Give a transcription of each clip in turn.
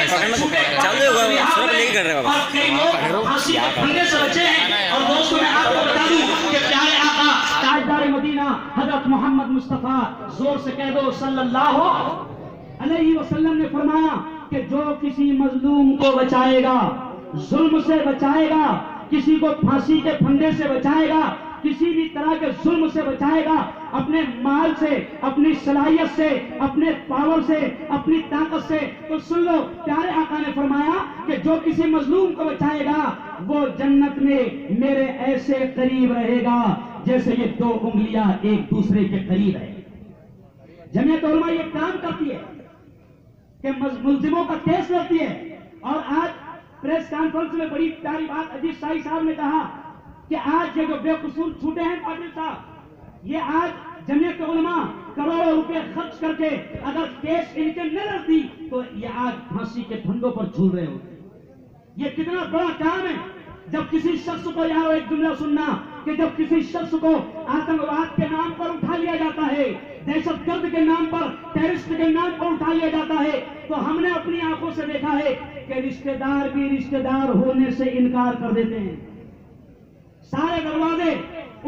चालू होगा सब लेके कर रहे बाबा। कई लोग फांसी के फंदे से बचे हैं। और दोस्तों मैं आपको बता दूं कि प्यारे आका ताजदार मदीना हजरत मोहम्मद मुस्तफा, जोर से कह दो सल्लल्लाहु अलैहि वसल्लम ने फरमाया कि जो किसी मजलूम को बचाएगा, जुल्म से बचाएगा, किसी को फांसी के फंदे से बचाएगा, किसी भी तरह के जुल्म से बचाएगा, अपने माल से, अपनी सलाहियत से, अपने पावर से, अपनी ताकत से, तो सुन लो प्यारे आका ने फरमाया कि जो किसी मजलूम को बचाएगा वो जन्नत में मेरे ऐसे करीब रहेगा जैसे ये दो उंगलियां एक दूसरे के करीब है। जमीयत उलमा ये काम करती है कि मुल्जिमों का केस लड़ती है। और आज प्रेस कॉन्फ्रेंस में बड़ी प्यारी बात अजीज शाही साहब ने कहा कि आज ये जो बेकसूर छूटे हैं पाटिल साहब, ये आज जमीयत उलमा करोड़ों रुपए खर्च करके अगर केस इनके न लड़ती तो ये आज फांसी के फंदों पर झूल रहे होते। ये कितना बड़ा काम है। जब किसी शख्स को, यहाँ एक जुमला सुनना कि जब किसी शख्स को आतंकवाद के नाम पर उठा लिया जाता है, दहशतगर्द के नाम पर, टेररिस्ट के नाम पर उठा लिया जाता है, तो हमने अपनी आंखों से देखा है कि रिश्तेदार भी रिश्तेदार होने से इनकार कर देते हैं। सारे दरवाजे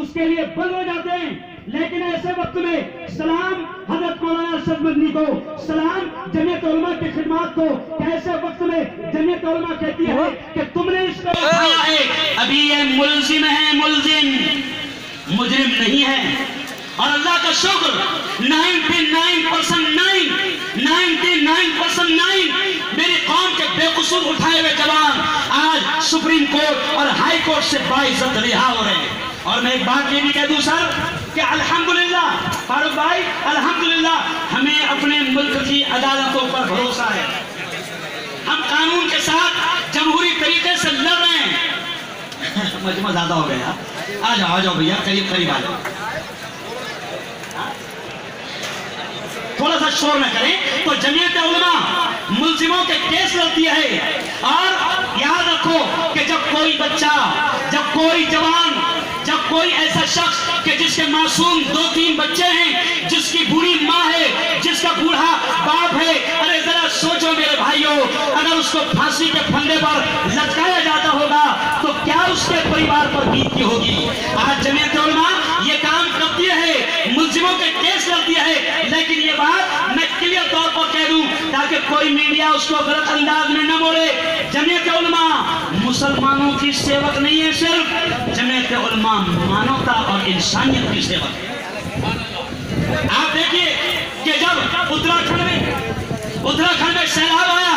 उसके लिए बंद हो जाते हैं। लेकिन ऐसे वक्त में सलाम हजरत मौलाना अरशद मदनी को, सलाम जमीयत उलमा की खिदमत को, ऐसे वक्त में जमीयत उलमा कहती है कि तुमने इसको उठाया है, अभी ये मुल्जिम है, मुल्जिम, मुजरिम नहीं है। और अल्लाह का शुक्र 99% मेरी कौम के बेकसूर उठाए हुए जवान आज सुप्रीम कोर्ट और हाई कोर्ट से बाइज्जत रिहा हो रहे हैं। और मैं एक बात ये भी कह दूं सर कि अल्हम्दुलिल्लाह फारूक भाई, अल्हम्दुलिल्लाह हमें अपने मुल्क की अदालतों पर भरोसा है। हम कानून के साथ जमहूरी तरीके से लड़ रहे हैं। मजमा ज्यादा हो गया, आ जाओ भैया, करीब करीब आ जाओ, थोड़ा सा शोर न करें। तो जमीयत उलमा मुल्जिमों के केस लड़ती है। और याद रखो कि जब कोई बच्चा, जब कोई जवान, जब कोई ऐसा शख्स कि जिसके मासूम 2-3 बच्चे हैं, जिसकी बूढ़ी माँ है, जिसका बूढ़ा बाप है, अरे जरा सोचो मेरे भाइयों, अगर उसको फांसी के फंदे पर लटकाया जाता होगा तो क्या उसके परिवार पर बीतती होगी। आज जमीयत उलमा ये काम करती है, मुल्जिमों के केस लड़ती है। लेकिन ये बात मैं क्लियर तौर पर कह दूं ताकि कोई मीडिया उसको गलत अंदाज में न बोले, जमीयत उलमा मुसलमानों की सेवक नहीं है, सिर्फ जमीयत उलमा मानवता और इंसानियत की सेवक है। आप देखिए कि जब उत्तराखंड में सैलाब आया,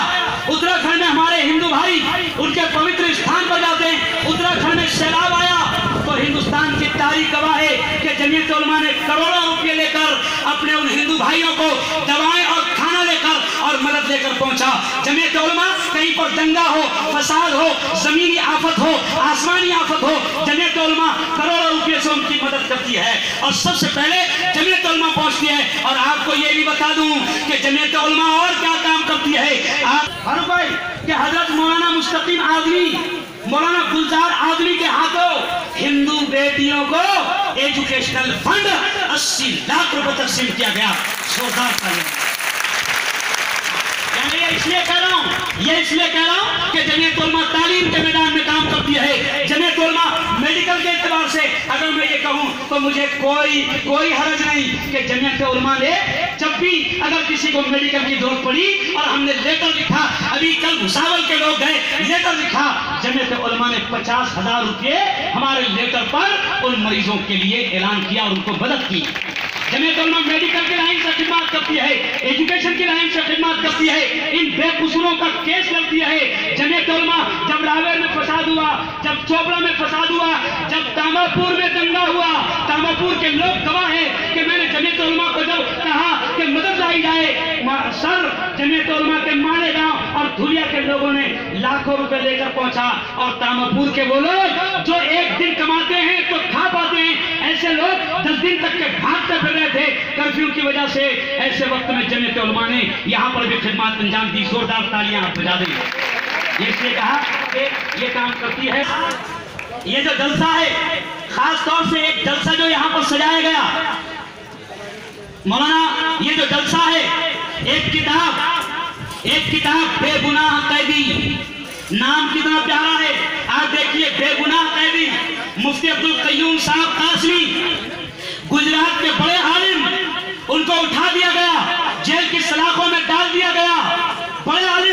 उत्तराखंड में हमारे हिंदू भाई उनके पवित्र स्थान पर जाते हैं, उत्तराखंड में सैलाब आया तो हिंदुस्तान की तारीख गवाह है कि जमीयत उलमा ने करोड़ों रुपए लेकर अपने उन हिंदू भाइयों को दवाएं और खाना लेकर और मदद लेकर पहुंचा। जमीयत उलमा कहीं पर दंगा हो, फसाद हो, जमीनी आफत हो, आसमानी आफत हो, जमीयत उलमा करोड़ों रुपए से उनकी मदद करती है और सबसे पहले जमीयत उलमा पहुंचती है। और आपको ये भी बता दूं कि जमीयत उलमा और क्या काम करती है। आप हर भाई कि हजरत मौलाना मुस्तकीम आजमी, मौलाना गुलजार आजमी के हाथों हिंदू बेटियों को एजुकेशनल फंड 80 लाख रुपए तकसीम किया गया। जोरदार तालियां। ये इसलिए कह रहा हूं कि जमीयत उलमा तालीम के मैदान में काम करती है। जमीयत उलमा मेडिकल के एतबार से अगर मैं ये कहूं तो मुझे कोई हर्ज नहीं कि जमीयत उलमा ने जब भी अगर किसी को मेडिकल की जरूरत पड़ी और हमने लेटर लिखा, अभी कल भुसावल के लोग गए, लेटर लिखा, जमीयत उलमा ने 50,000 रुपये हमारे लेटर पर उन मरीजों के लिए ऐलान किया और उनको मदद की। जमीयत उलमा मेडिकल की लाइन से खिदमत करती है, एजुकेशन की लाइन से खिदमत करती है, इन बेकसूरों का केस लड़ती है। जमीयत उलमा जब रावेर में फसाद हुआ, जब चोपड़ा में फसाद हुआ, जब तामापुर में दंगा हुआ, तामापुर के लोग गवाह हैं कि मैंने जमीयत उलमा को जब कहा कि मदद लाई जाए, सर जमीयत उलमा के माने गांव और धुलिया के लोगों ने लाखों रुपए लेकर पहुंचा। और तामापुर के वो लोग जो एक दिन कमाते हैं तो खा पाते हैं, ऐसे लोग 10 दिन तक के भागते फिर रहे थे कर्फ्यू की वजह से। ऐसे वक्त में जमीयत उलमा ने यहां पर भी खिदमत अंजाम दी। जोरदार तालियां आप बजा दें। इसलिए कहा कि ये काम करती है। ये जो जलसा है, खास तौर से एक जलसा जो यहां पर सजाया गया मौलाना, ये जो जलसा है, एक किताब ایک کتاب بے گناہ قیدی، نام کتنا پیارا ہے. آپ دیکھیے بے گناہ قیدی. مفتی عبدالقیوم صاحب قاسمی گجرات کے بڑے عالم، ان کو اٹھا دیا گیا، جیل کی سلاخوں میں ڈال دیا گیا. بڑے عالم